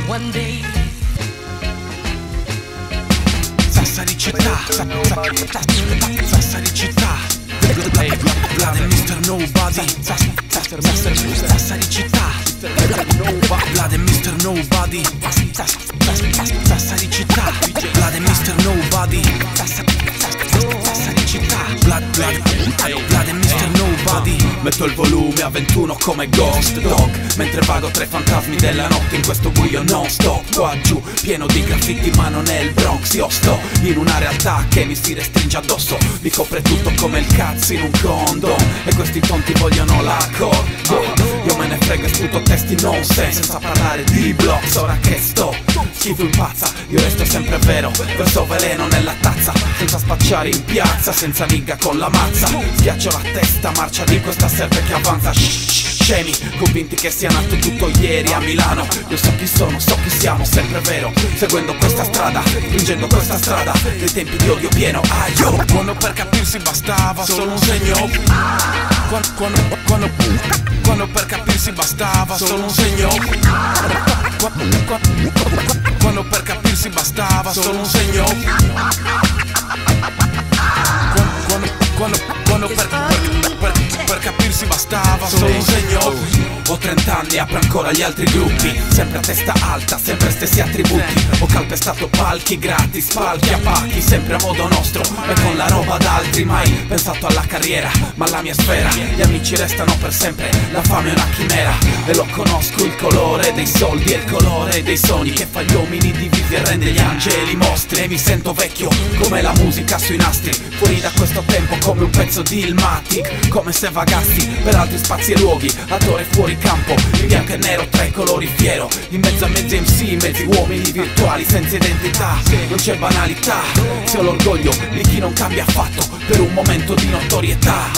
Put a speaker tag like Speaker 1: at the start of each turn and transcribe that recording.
Speaker 1: one day.
Speaker 2: Sassari città, Sassari città, Vlad e Mr. Nobody. Sassari città, Vlad e Mr. Nobody. Sassari città, Vlad e Mr. Nobody. Sassari città, Vlad e Mr. Nobody. Metto il volume a 21 come Ghost Dog, mentre vago tra i fantasmi della notte in questo buio non sto qua giù, pieno di graffiti ma non è il Bronx. Io sto in una realtà che mi si restringe addosso, mi copre tutto come il cazzo in un condom, e questi tonti vogliono l'accordo. Io me ne frego e sputo testi nonsense, senza parlare di blocks. Ora che sto, schifo impazza, io resto sempre vero, verso veleno nella tazza, senza spacciare in piazza, senza nigga con la mazza. Schiaccio la testa, marcia di questa serpe che avanza. Scemi, convinti che sia nato tutto ieri a Milano. Io so chi sono, so chi siamo, sempre vero, seguendo questa strada, spingendo questa strada, dei tempi di odio pieno. Io quando per capirsi bastava solo un segno. Quando per capirsi bastava solo un segno. Quando per capirsi bastava solo un segno. Quando per capirsi bastava solo un segno. Ho 30 anni, apro ancora gli altri gruppi, sempre a testa alta, sempre stessi attributi. Ho calpestato palchi gratis, palchi a pacchi, sempre a modo nostro e con la roba d'altri. Mai pensato alla carriera, ma alla mia sfera. Gli amici restano per sempre, la fame è una chimera. E lo conosco il colore dei soldi e il colore dei sogni, che fa gli uomini divisi e rende gli angeli mostri. E mi sento vecchio come la musica sui nastri, fuori da questo tempo come un pezzo di Illmatic, come se vagassi per altri spazi e luoghi, attore fuori campo, in bianco e nero tra i colori fiero, in mezzo a mezzi MC, mezzi uomini virtuali senza identità. Non c'è banalità, se ho l'orgoglio di chi non cambia affatto per un momento di notorietà.